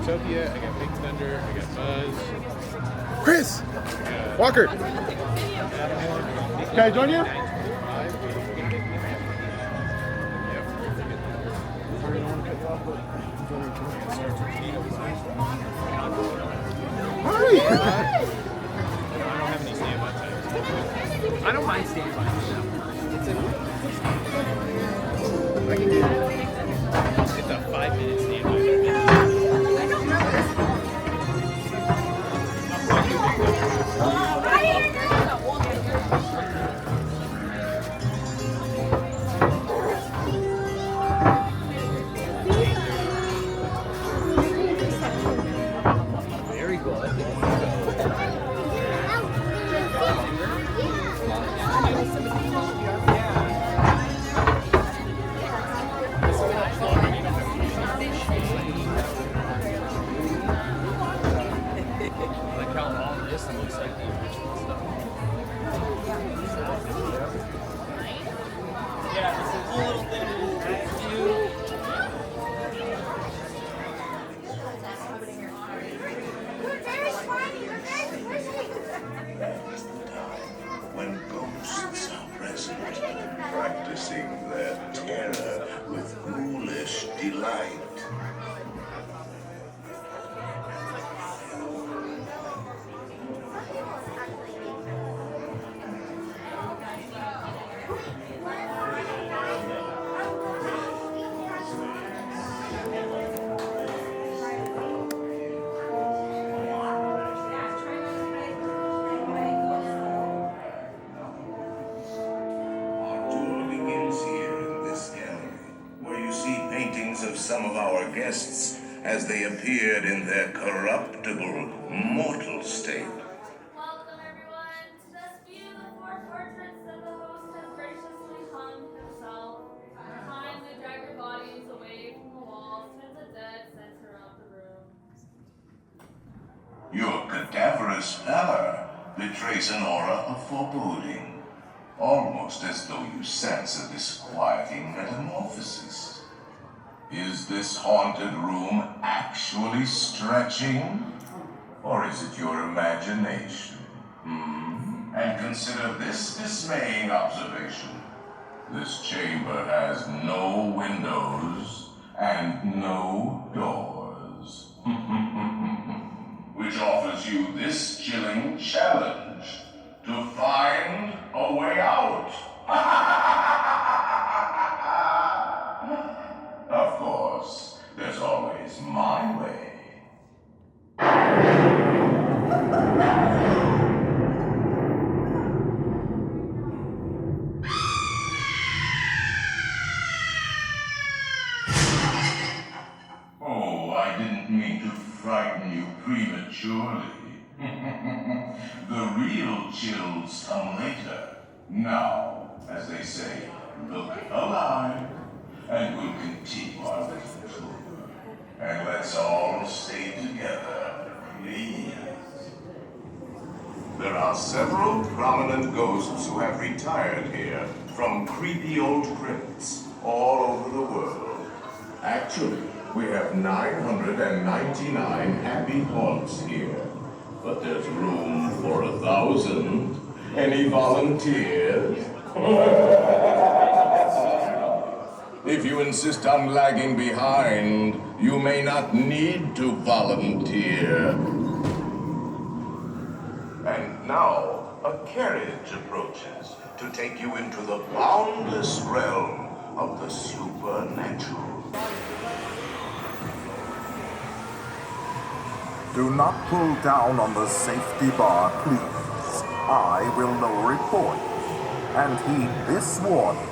Zootopia, I got Big Thunder, I got Buzz. Chris! Walker! Can I join you? Hi! I don't have any standby times. I don't mind standby. I can do that. It's a 5-minute standby. Very good. Like how all this looks like the original stuff. Yeah, this is a little thing. When ghosts are present, practicing their terror with ghoulish delight. Some of our guests as they appeared in their corruptible, mortal state. Welcome everyone to this view of the four portraits that the host has graciously hung himself. Behind they drag your bodies away from the walls, and the dead center of the room. Your cadaverous pallor betrays an aura of foreboding, almost as though you sense a disquieting metamorphosis. Is this haunted room actually stretching? Or is it your imagination? And consider this dismaying observation. This chamber has no windows and no doors. Which offers you this chilling challenge to find a way out. Of course, there's always my way. Oh, I didn't mean to frighten you prematurely. The real chills come later. Now, as they say, look alive. And we'll continue our little tour. And let's all stay together, please. There are several prominent ghosts who have retired here from creepy old crypts all over the world. Actually, we have 999 happy haunts here. But there's room for 1,000. Any volunteers? If you insist on lagging behind, you may not need to volunteer. And now, a carriage approaches to take you into the boundless realm of the supernatural. Do not pull down on the safety bar, please. I will lower it for you. And heed this warning.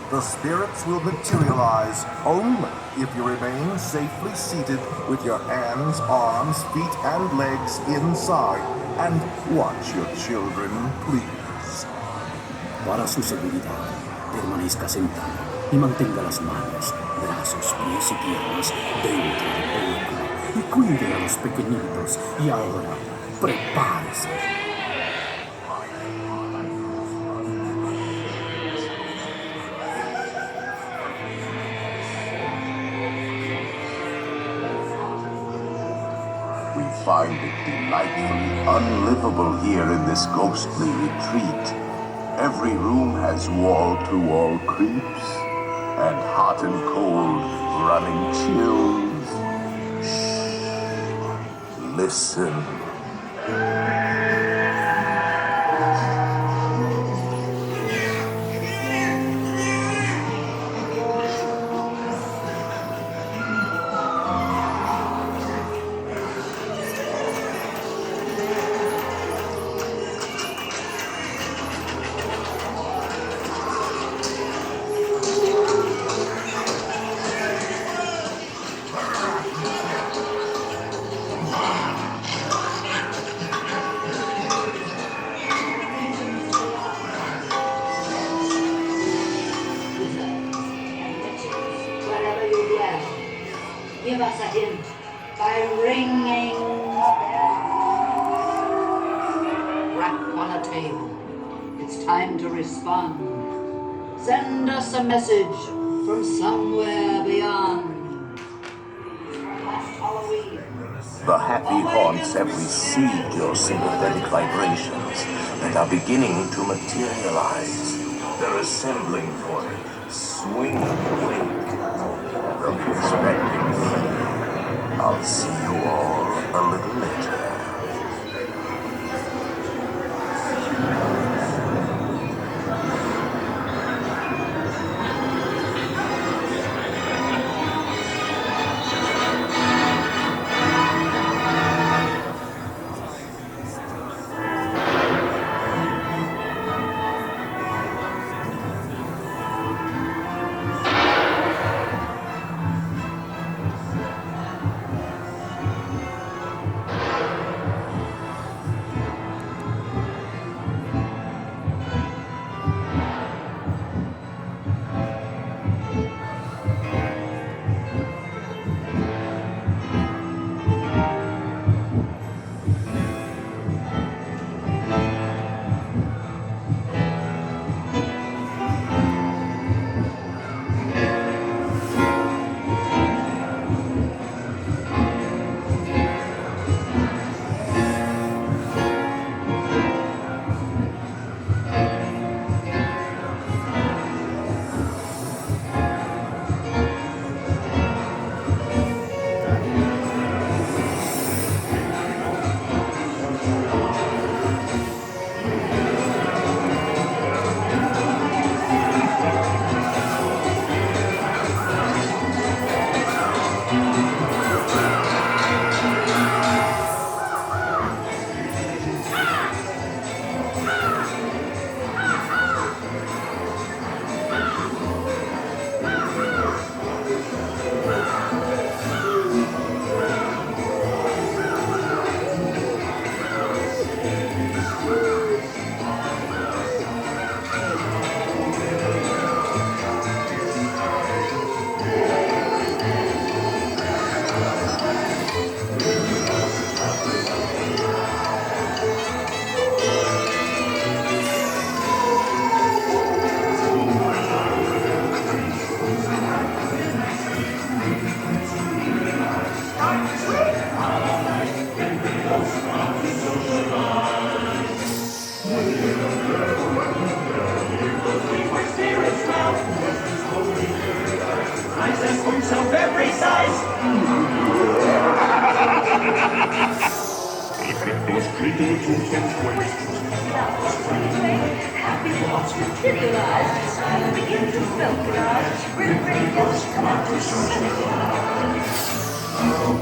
The spirits will materialize only if you remain safely seated with your hands, arms, feet, and legs inside. And watch your children, please. Para su seguridad, permanezca sentado y mantenga las manos, brazos, pies y piernas dentro del vehículo. Y cuide a los pequeñitos. Y ahora, prepárese. we find it delightfully unlivable here in this ghostly retreat. Every room has wall-to-wall creeps, and hot and cold running chills. Shh. Listen. Wherever you dwell, give us a hint by ringing a bell. Rap on a table. It's time to respond. Send us a message from somewhere beyond. Last Halloween. The happy haunts have received your sympathetic vibrations and are beginning to materialize. They're assembling for it, swinging awake. They'll be expecting me. I'll see you all a little later. Happy thoughts materialize. Begin to vocalize. We're ready to come out to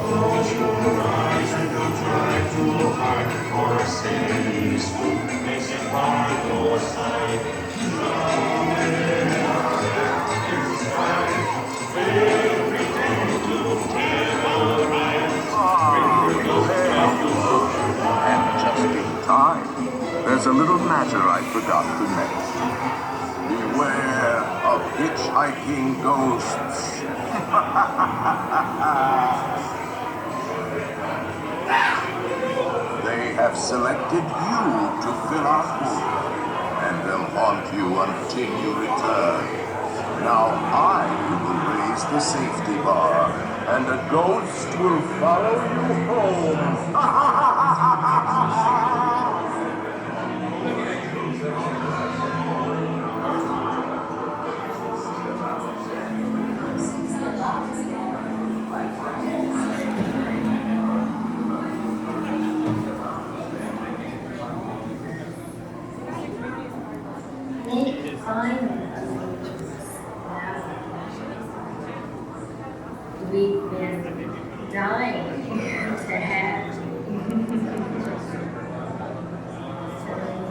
close your eyes and don't try too hard, or a silly spook makes it by your side. And just in time, there's a little matter I forgot to mention. Beware of hitchhiking ghosts. They have selected you to fill our pool, and they'll haunt you until you return. Now I will raise the safety bar, and a ghost will follow you home. We've been dying to have you. So